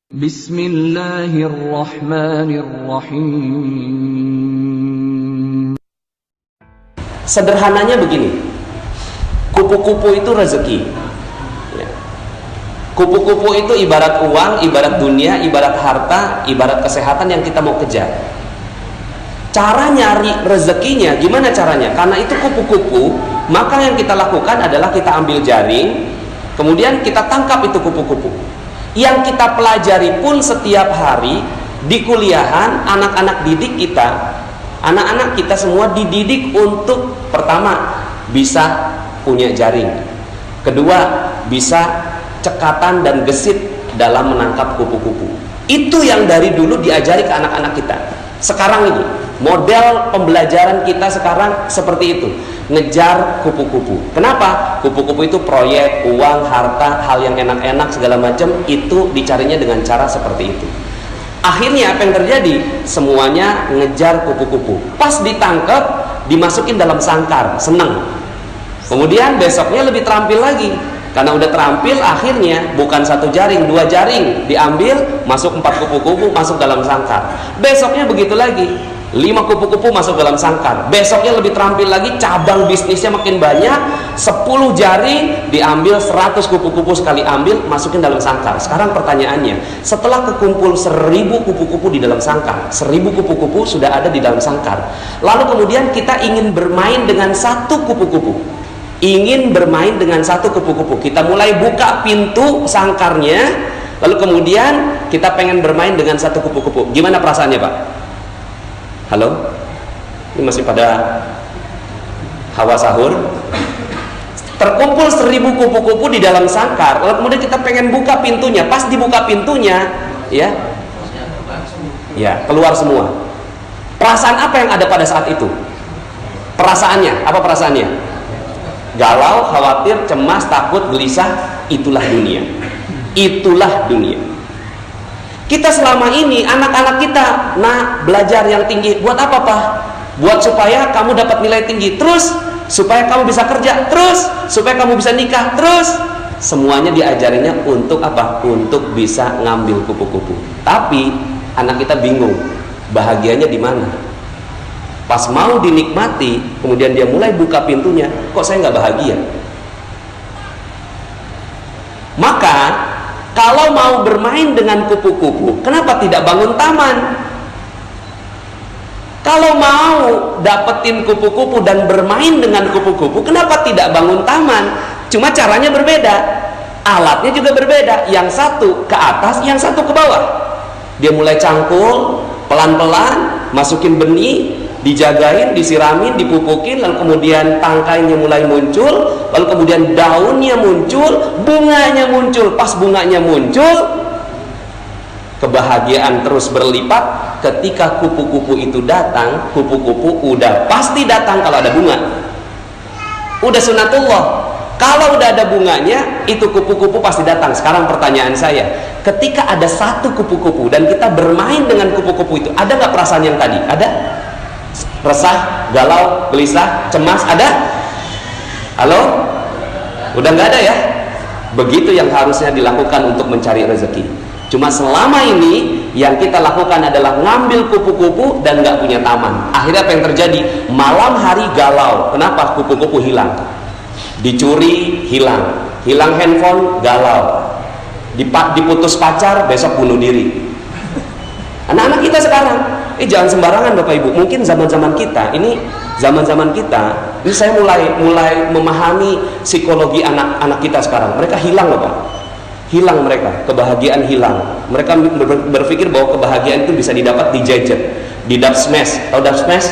Bismillahirrahmanirrahim. Sederhananya begini, kupu-kupu itu rezeki. Kupu-kupu itu ibarat uang, ibarat dunia, ibarat harta, ibarat kesehatan yang kita mau kejar. Cara nyari rezekinya gimana caranya? Karena itu kupu-kupu, maka yang kita lakukan adalah kita ambil jaring, kemudian kita tangkap itu kupu-kupu. Yang kita pelajari pun setiap hari di kuliahan, anak-anak didik kita, anak-anak kita semua dididik untuk pertama bisa punya jaring, kedua bisa cekatan dan gesit dalam menangkap kupu-kupu. Itu yang dari dulu diajari ke anak-anak kita. Sekarang ini model pembelajaran kita sekarang seperti itu, ngejar kupu-kupu. Kenapa? Kupu-kupu itu proyek, uang, harta, hal yang enak-enak segala macam itu dicarinya dengan cara seperti itu. Akhirnya apa yang terjadi? Semuanya ngejar kupu-kupu. Pas ditangkap, dimasukin dalam sangkar, seneng. Kemudian besoknya lebih terampil lagi. Karena udah terampil, akhirnya bukan satu jaring, dua jaring diambil, masuk 4 kupu-kupu masuk dalam sangkar. Besoknya begitu lagi, 5 kupu-kupu masuk dalam sangkar. Besoknya lebih terampil lagi, cabang bisnisnya makin banyak, 10 jaring diambil, 100 kupu-kupu sekali ambil, masukin dalam sangkar. Sekarang pertanyaannya, setelah kekumpul 1000 kupu-kupu di dalam sangkar, 1000 kupu-kupu sudah ada di dalam sangkar, lalu kemudian kita ingin bermain dengan satu kupu-kupu, ingin bermain dengan satu kupu-kupu, kita mulai buka pintu sangkarnya, lalu kemudian kita pengen bermain dengan satu kupu-kupu. Gimana perasaannya, Pak? Halo? Ini masih pada hawa sahur. Terkumpul 1000 kupu-kupu di dalam sangkar, lalu kemudian kita pengen buka pintunya. Pas dibuka pintunya, ya keluar semua. Perasaan apa yang ada pada saat itu? Perasaannya, apa perasaannya? Galau, khawatir, cemas, takut, gelisah. Itulah dunia. Itulah dunia. Kita selama ini, anak-anak kita, nah belajar yang tinggi. Buat apa, Pak? Buat supaya kamu dapat nilai tinggi. Terus, supaya kamu bisa kerja. Terus, supaya kamu bisa nikah. Terus, semuanya diajarinya untuk apa? Untuk bisa ngambil kupu-kupu. Tapi, anak kita bingung. Bahagianya di mana? Pas mau dinikmati, kemudian dia mulai buka pintunya, kok saya nggak bahagia? Maka, kalau mau bermain dengan kupu-kupu, kenapa tidak bangun taman? Kalau mau dapetin kupu-kupu dan bermain dengan kupu-kupu, kenapa tidak bangun taman? Cuma caranya berbeda, alatnya juga berbeda. Yang satu ke atas, yang satu ke bawah. Dia mulai cangkul, pelan-pelan, masukin benih, dijagain, disiramin, dipupukin, lalu kemudian tangkainya mulai muncul, lalu kemudian daunnya muncul, bunganya muncul. Pas bunganya muncul, kebahagiaan terus berlipat. Ketika kupu-kupu itu datang, kupu-kupu udah pasti datang kalau ada bunga. Udah sunatullah. Kalau udah ada bunganya, itu kupu-kupu pasti datang. Sekarang pertanyaan saya, ketika ada satu kupu-kupu dan kita bermain dengan kupu-kupu itu, ada nggak perasaan yang tadi? Ada? Resah, galau, gelisah, cemas, ada? Halo? Udah nggak ada ya? Begitu yang harusnya dilakukan untuk mencari rezeki. Cuma selama ini yang kita lakukan adalah ngambil kupu-kupu dan nggak punya taman. Akhirnya apa yang terjadi? Malam hari galau. Kenapa? Kupu-kupu hilang. Dicuri, hilang. Hilang handphone, galau. Diputus pacar, besok bunuh diri. Anak-anak kita sekarang, jangan sembarangan Bapak Ibu. Mungkin zaman-zaman kita, ini zaman-zaman kita, ini saya mulai memahami psikologi anak-anak kita sekarang. Mereka hilang loh Pak. Hilang mereka, kebahagiaan hilang. Mereka berpikir bahwa kebahagiaan itu bisa didapat di gadget, di dubsmash. Tahu dubsmash?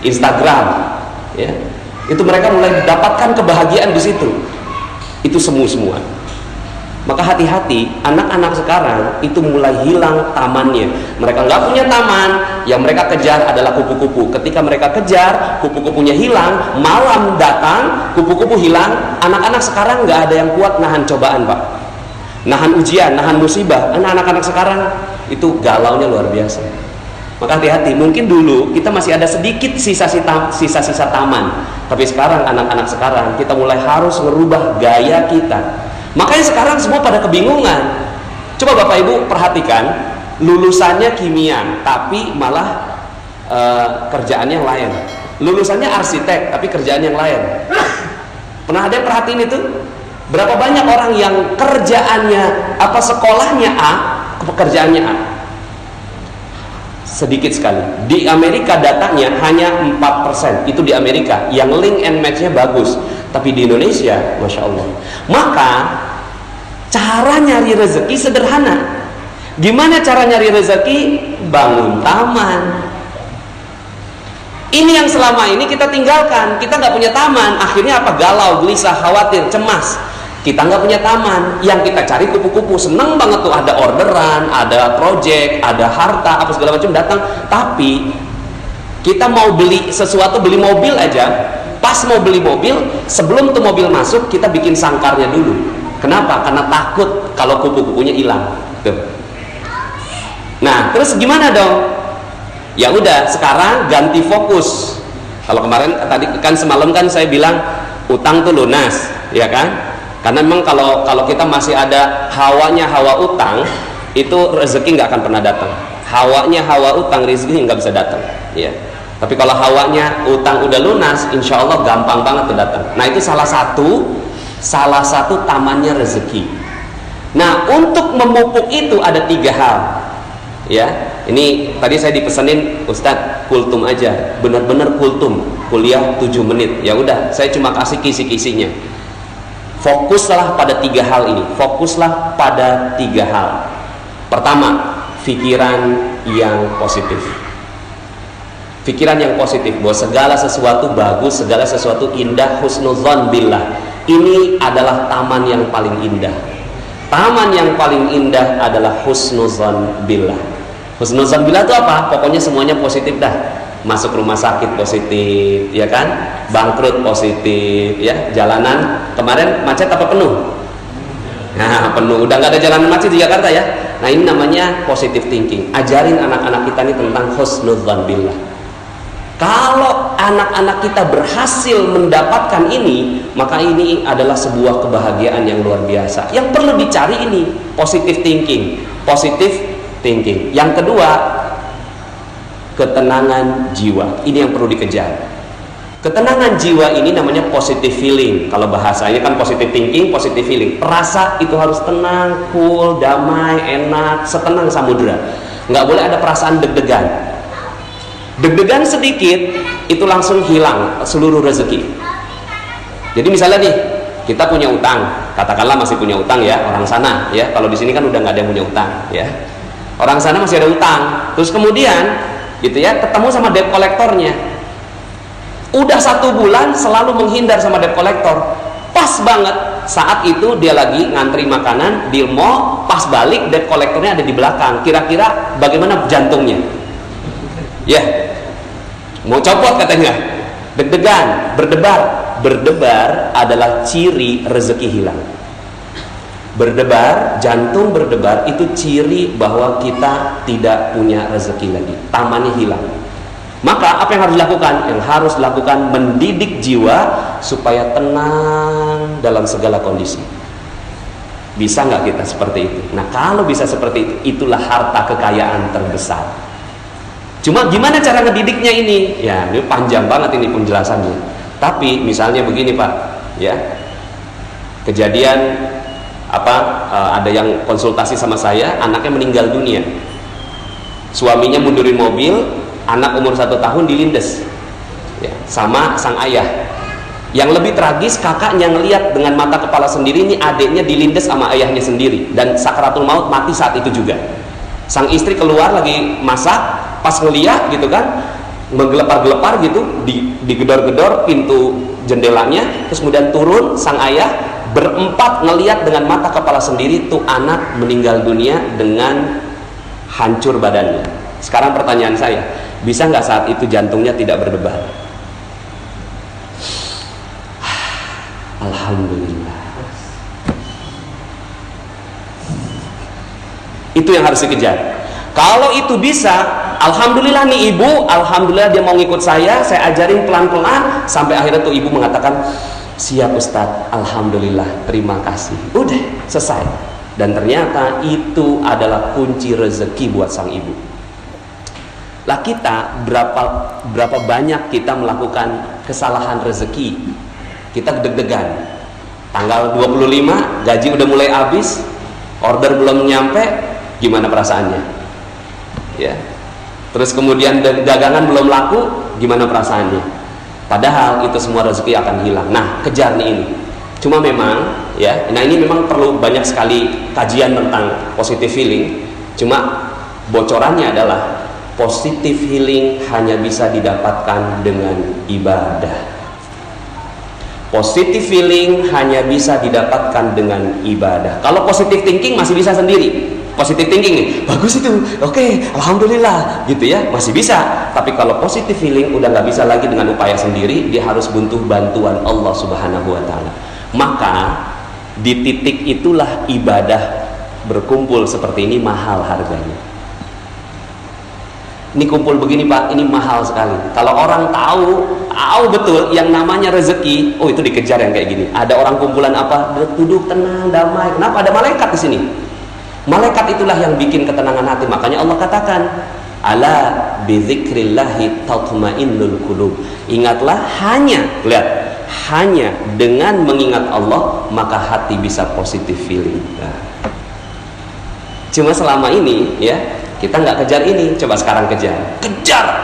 Instagram, ya. Itu mereka mulai mendapatkan kebahagiaan di situ. Itu semua. Maka hati-hati, anak-anak sekarang itu mulai hilang tamannya. Mereka nggak punya taman, yang mereka kejar adalah kupu-kupu. Ketika mereka kejar, kupu-kupunya hilang, malam datang, kupu-kupu hilang. Anak-anak sekarang nggak ada yang kuat nahan cobaan Pak, nahan ujian, nahan musibah. Anak-anak sekarang itu galaunya luar biasa. Maka hati-hati, mungkin dulu kita masih ada sedikit sisa-sisa taman, tapi sekarang anak-anak sekarang kita mulai harus merubah gaya kita. Makanya sekarang semua pada kebingungan. Coba Bapak Ibu perhatikan, lulusannya kimia tapi malah kerjaannya yang lain. Lulusannya arsitek tapi kerjaan yang lain. Pernah ada yang perhatiin itu? Berapa banyak orang yang kerjaannya sekolahnya A, pekerjaannya A? Sedikit sekali. Di Amerika datanya hanya 4%. Itu di Amerika yang link and match-nya bagus. Tapi di Indonesia, Masya Allah. Maka cara nyari rezeki sederhana. Gimana cara nyari rezeki? Bangun taman. Ini yang selama ini kita tinggalkan. Kita nggak punya taman. Akhirnya apa? Galau, gelisah, khawatir, cemas. Kita nggak punya taman. Yang kita cari kupu-kupu. Seneng banget tuh, ada orderan, ada project, ada harta, apa segala macam datang. Tapi kita mau beli sesuatu, beli mobil aja. Pas mau beli mobil, sebelum tuh mobil masuk, kita bikin sangkarnya dulu. Kenapa? Karena takut kalau kupu-kupunya hilang. Tuh. Nah, terus gimana dong? Ya udah, sekarang ganti fokus. Kalau kemarin tadi kan semalam kan saya bilang utang tuh lunas, ya kan? Karena memang kalau kita masih ada hawanya hawa utang, itu rezeki nggak akan pernah datang. Hawanya hawa utang, rezeki nggak bisa datang. Ya. Tapi kalau hawanya utang udah lunas, insya Allah gampang banget tuh datang. Nah itu salah satu tamannya rezeki. Nah untuk memupuk itu ada 3 hal. Ya, ini tadi saya dipesanin Ustadz kultum aja, benar-benar kultum, kuliah 7 menit. Ya udah, saya cuma kasih kisi-kisinya. Fokuslah pada 3 hal ini. Fokuslah pada 3 hal. Pertama, pikiran yang positif. Pikiran yang positif bahwa segala sesuatu bagus, segala sesuatu indah, husnudzon billah. Ini adalah taman yang paling indah. Taman yang paling indah adalah husnudzon billah. Husnudzon billah itu apa? Pokoknya semuanya positif dah. Masuk rumah sakit positif, ya kan? Bangkrut positif, ya. Jalanan kemarin macet apa penuh? Nah, penuh. Udah nggak ada jalanan macet di Jakarta ya. Nah, ini namanya positive thinking. Ajarin anak-anak kita ini tentang husnudzon billah. Kalau anak-anak kita berhasil mendapatkan ini, maka ini adalah sebuah kebahagiaan yang luar biasa. Yang perlu dicari ini positive thinking. Positive thinking. Yang kedua, ketenangan jiwa. Ini yang perlu dikejar. Ketenangan jiwa ini namanya positive feeling. Kalau bahasanya kan positive thinking, positive feeling. Rasa itu harus tenang, cool, damai, enak, setenang samudera. Nggak boleh ada perasaan deg-degan. Deg-degan sedikit itu langsung hilang seluruh rezeki. Jadi misalnya nih, kita punya utang, katakanlah masih punya utang ya, orang sana ya. Kalau di sini kan udah nggak ada yang punya utang ya. Orang sana masih ada utang. Terus kemudian gitu ya, ketemu sama debt kolektornya. Udah 1 bulan selalu menghindar sama debt kolektor. Pas banget saat itu dia lagi ngantri makanan di mall, pas balik debt kolektornya ada di belakang. Kira-kira bagaimana jantungnya? Ya, mau copot katanya. Deg-degan, berdebar. Berdebar adalah ciri rezeki hilang. Berdebar, jantung berdebar itu ciri bahwa kita tidak punya rezeki lagi, tamannya hilang. Maka apa yang harus dilakukan? Yang harus dilakukan mendidik jiwa supaya tenang dalam segala kondisi. Bisa nggak kita seperti itu? Nah kalau bisa seperti itu, itulah harta kekayaan terbesar. Cuma gimana cara ngedidiknya ini? Ya ini panjang banget ini penjelasannya. Tapi misalnya begini Pak, ya kejadian ada yang konsultasi sama saya, anaknya meninggal dunia, suaminya mundurin mobil, anak umur 1 tahun dilindes ya, sama sang ayah. Yang lebih tragis, kakaknya ngelihat dengan mata kepala sendiri ini adiknya dilindes sama ayahnya sendiri, dan sakaratul maut mati saat itu juga. Sang istri keluar lagi masak, pas ngeliat gitu kan, menggelepar-gelepar gitu, digedor-gedor pintu jendelanya, terus kemudian turun sang ayah, berempat ngeliat dengan mata kepala sendiri tuh anak meninggal dunia dengan hancur badannya. Sekarang pertanyaan saya, bisa nggak saat itu jantungnya tidak berdebar? Alhamdulillah. Itu yang harus dikejar. Kalau itu bisa, alhamdulillah nih ibu, alhamdulillah dia mau ngikut saya ajarin pelan-pelan sampai akhirnya tuh ibu mengatakan, siap Ustadz, alhamdulillah, terima kasih. Udah selesai. Dan ternyata itu adalah kunci rezeki buat sang ibu. Lah kita berapa banyak kita melakukan kesalahan rezeki. Kita deg-degan. Tanggal 25 gaji udah mulai habis, order belum nyampe, gimana perasaannya? Ya. Terus kemudian dagangan belum laku, gimana perasaannya? Padahal itu semua rezeki akan hilang. Nah, kejar nih ini. Cuma memang ya, nah ini memang perlu banyak sekali kajian tentang positive healing. Cuma bocorannya adalah positive healing hanya bisa didapatkan dengan ibadah. Positive feeling hanya bisa didapatkan dengan ibadah. Kalau positive thinking masih bisa sendiri. Positive thinking nih, bagus itu, oke, alhamdulillah, gitu ya, masih bisa. Tapi kalau positive feeling udah nggak bisa lagi dengan upaya sendiri, dia harus butuh bantuan Allah Subhanahu Wa Taala. Maka di titik itulah ibadah berkumpul seperti ini mahal harganya. Ini kumpul begini Pak, ini mahal sekali. Kalau orang tahu betul yang namanya rezeki, oh itu dikejar yang kayak gini. Ada orang kumpulan apa? Duduk tenang, damai. Kenapa? Ada malaikat di sini. Malaikat itulah yang bikin ketenangan hati. Makanya Allah katakan, ala bizikrillahi tatmainnul qulub. Ingatlah hanya dengan mengingat Allah maka hati bisa positive feeling. Nah. Cuma selama ini ya kita nggak kejar ini, coba sekarang kejar.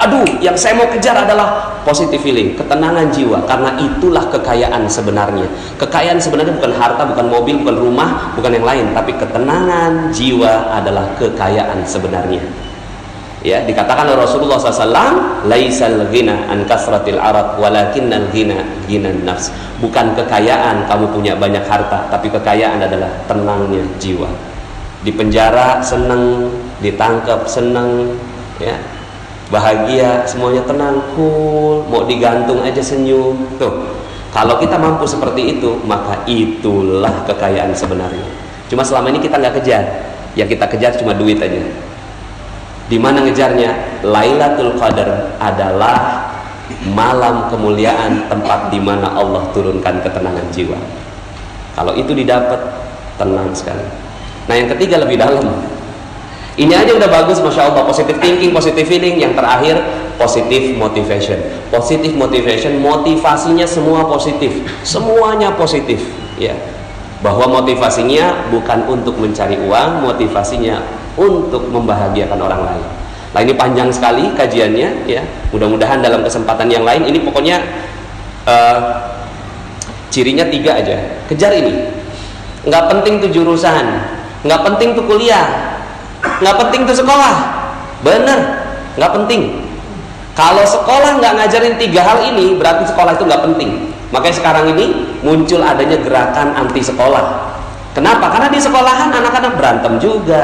Aduh, yang saya mau kejar adalah positive feeling, ketenangan jiwa, karena itulah kekayaan sebenarnya. Kekayaan sebenarnya bukan harta, bukan mobil, bukan rumah, bukan yang lain, tapi ketenangan jiwa adalah kekayaan sebenarnya. Ya, dikatakan oleh Rasulullah SAW, laisal ghina an kasratil arad, walakinnal ghina ghinan nafs. Bukan kekayaan kamu punya banyak harta, tapi kekayaan adalah tenangnya jiwa. Di penjara senang, ditangkap senang, ya, bahagia, semuanya tenang, cool, mau digantung aja senyum. Tuh, kalau kita mampu seperti itu, maka itulah kekayaan sebenarnya. Cuma selama ini kita nggak kejar, yang kita kejar cuma duit aja. Di mana ngejarnya? Lailatul Qadar adalah malam kemuliaan, tempat di mana Allah turunkan ketenangan jiwa. Kalau itu didapat, tenang sekali. Nah yang ketiga lebih dalam. Ini aja udah bagus, masya Allah. Positive thinking, positive feeling. Yang terakhir positive motivation. Positive motivation, motivasinya semua positif, semuanya positif. Ya, bahwa motivasinya bukan untuk mencari uang, motivasinya untuk membahagiakan orang lain. Nah ini panjang sekali kajiannya. Ya, mudah-mudahan dalam kesempatan yang lain. Ini pokoknya cirinya 3 aja. Kejar ini. Nggak penting tuh jurusan, nggak penting tuh kuliah, nggak penting tuh sekolah, bener, nggak penting. Kalau sekolah nggak ngajarin 3 hal ini, berarti sekolah itu nggak penting. Makanya sekarang ini muncul adanya gerakan anti sekolah. Kenapa? Karena di sekolahan anak-anak berantem juga,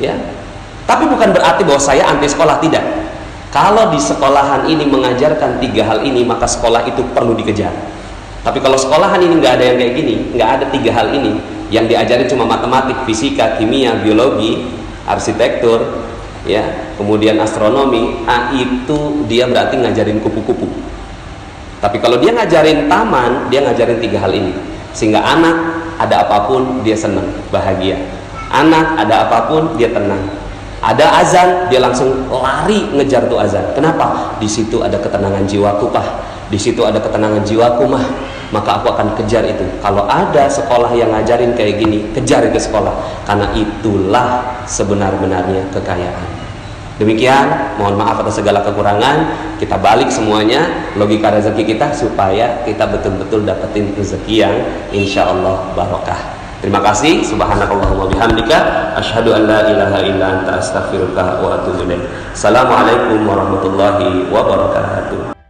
ya. Tapi bukan berarti bahwa saya anti sekolah, tidak. Kalau di sekolahan ini mengajarkan 3 hal ini, maka sekolah itu perlu dikejar. Tapi kalau sekolahan ini nggak ada yang kayak gini, nggak ada 3 hal ini, yang diajarin cuma matematik, fisika, kimia, biologi, arsitektur, ya, kemudian astronomi, itu dia berarti ngajarin kupu-kupu. Tapi kalau dia ngajarin taman, dia ngajarin 3 hal ini, sehingga anak ada apapun dia senang, bahagia. Anak ada apapun dia tenang. Ada azan, dia langsung lari ngejar tuh azan. Kenapa? Di situ ada ketenangan jiwaku, Pak. Di situ ada ketenangan jiwaku, Mah. Maka aku akan kejar itu. Kalau ada sekolah yang ngajarin kayak gini, kejar itu sekolah. Karena itulah sebenar-benarnya kekayaan. Demikian, mohon maaf atas segala kekurangan. Kita balik semuanya logika rezeki kita supaya kita betul-betul dapetin rezeki yang insya Allah barokah. Terima kasih. Subhanakallahumma bihamdika asyhadu an la ilaha illa anta astaghfiruka wa atubu ilaik. Assalamualaikum warahmatullahi wabarakatuh.